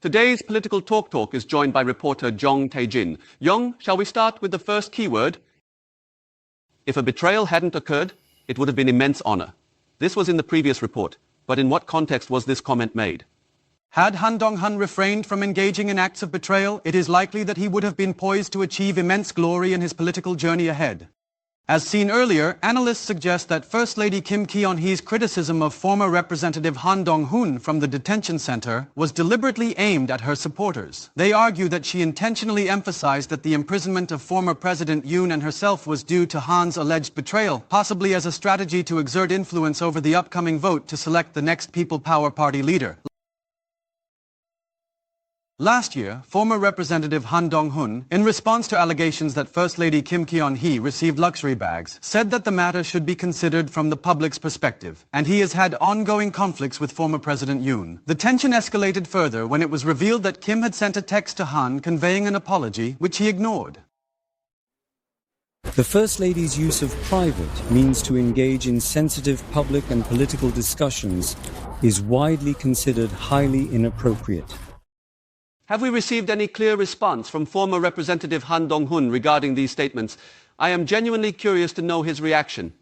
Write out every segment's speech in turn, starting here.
Today's Political Talk is joined by reporter Jong Tae-jin. Jong, shall we start with the first keyword? If a betrayal hadn't occurred, it would have been immense honor. This was in the previous report, but in what context was this comment made? Had Han Dong-hun refrained from engaging in acts of betrayal, it is likely that he would have been poised to achieve immense glory in his political journey ahead. As seen earlier, analysts suggest that First Lady Kim Keon-hee's criticism of former Representative Han Dong-hun from the detention center was deliberately aimed at her supporters. They argue that she intentionally emphasized that the imprisonment of former President Yoon and herself was due to Han's alleged betrayal, possibly as a strategy to exert influence over the upcoming vote to select the next People Power Party leader. Last year, former Representative Han Dong-hun, in response to allegations that First Lady Kim Keon-hee received luxury bags, said that the matter should be considered from the public's perspective, and he has had ongoing conflicts with former President Yoon. The tension escalated further when it was revealed that Kim had sent a text to Han conveying an apology, which he ignored. The First Lady's use of private means to engage in sensitive public and political discussions is widely considered highly inappropriate. Have we received any clear response from former Representative Han Dong-hun regarding these statements? I am genuinely curious to know his reaction.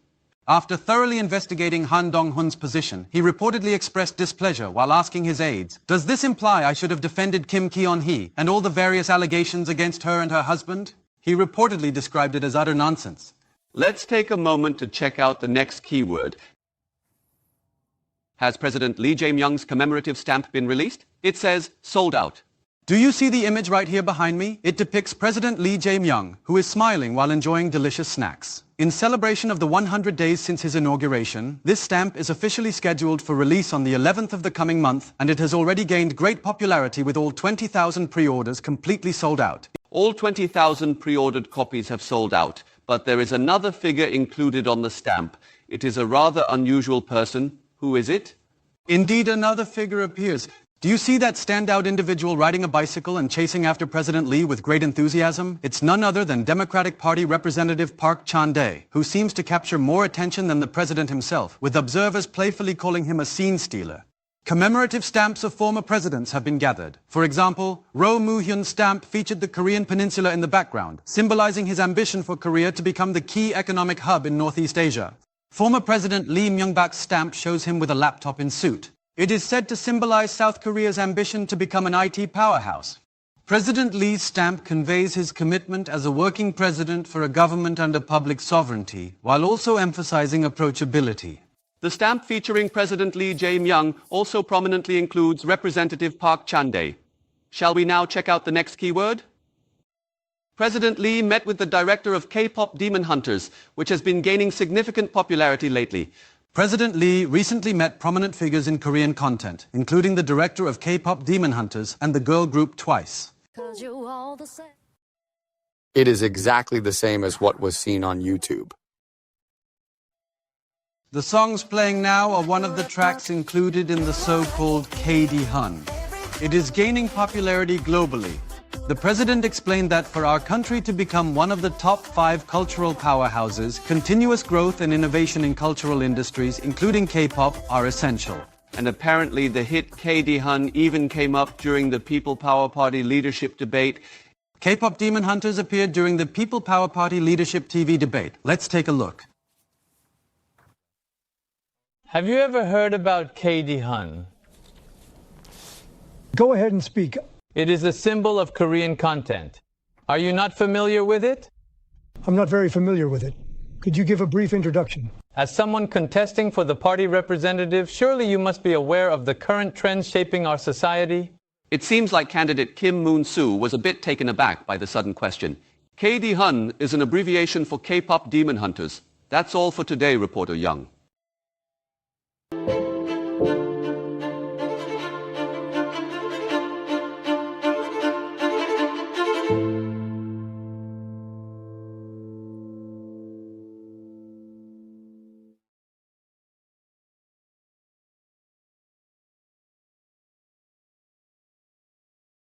After thoroughly investigating Han Dong-hun's position, he reportedly expressed displeasure while asking his aides, "Does this imply I should have defended Kim Keon-hee and all the various allegations against her and her husband?" He reportedly described it as utter nonsense. Let's take a moment to check out the next keyword. Has President Lee Jae-myung's commemorative stamp been released? It says, sold out. Do you see the image right here behind me? It depicts President Lee Jae-myung, who is smiling while enjoying delicious snacks. In celebration of the 100 days since his inauguration, this stamp is officially scheduled for release on the 11th of the coming month, and it has already gained great popularity with all 20,000 pre-orders completely sold out. All 20,000 pre-ordered copies have sold out, but there is another figure included on the stamp. It is a rather unusual person. Who is it? Indeed, another figure appears. Do you see that standout individual riding a bicycle and chasing after President Lee with great enthusiasm? It's none other than Democratic Party Representative Park Chan-dae, who seems to capture more attention than the president himself, with observers playfully calling him a scene stealer. Commemorative stamps of former presidents have been gathered. For example, Roh Moo-hyun's stamp featured the Korean peninsula in the background, symbolizing his ambition for Korea to become the key economic hub in Northeast Asia. Former President Lee Myung-bak's stamp shows him with a laptop in suit. It is said to symbolize South Korea's ambition to become an IT powerhouse. President Lee's stamp conveys his commitment as a working president for a government under public sovereignty, while also emphasizing approachability. The stamp featuring President Lee Jae-myung also prominently includes Representative Park Chan-dae. Shall we now check out the next keyword? President Lee met with the director of K-pop Demon Hunters, which has been gaining significant popularity lately. President Lee recently met prominent figures in Korean content, including the director of K-pop Demon Hunters and the girl group Twice. It is exactly the same as what was seen on YouTube. The songs playing now are one of the tracks included in the so-called KD-hun. It is gaining popularity globally. The president explained that for our country to become one of the top 5 cultural powerhouses, continuous growth and innovation in cultural industries, including K-pop, are essential. And apparently the hit KD-hun even came up during the People Power Party leadership debate. K-pop Demon Hunters appeared during the People Power Party leadership TV debate. Let's take a look. Have you ever heard about KD-hun? Go ahead and speak. It is a symbol of Korean content. Are you not familiar with it? I'm not very familiar with it. Could you give a brief introduction? As someone contesting for the party representative, surely you must be aware of the current trends shaping our society? It seems like candidate Kim Moon-soo was a bit taken aback by the sudden question. KD-hun is an abbreviation for K-pop Demon Hunters. That's all for today, reporter Young.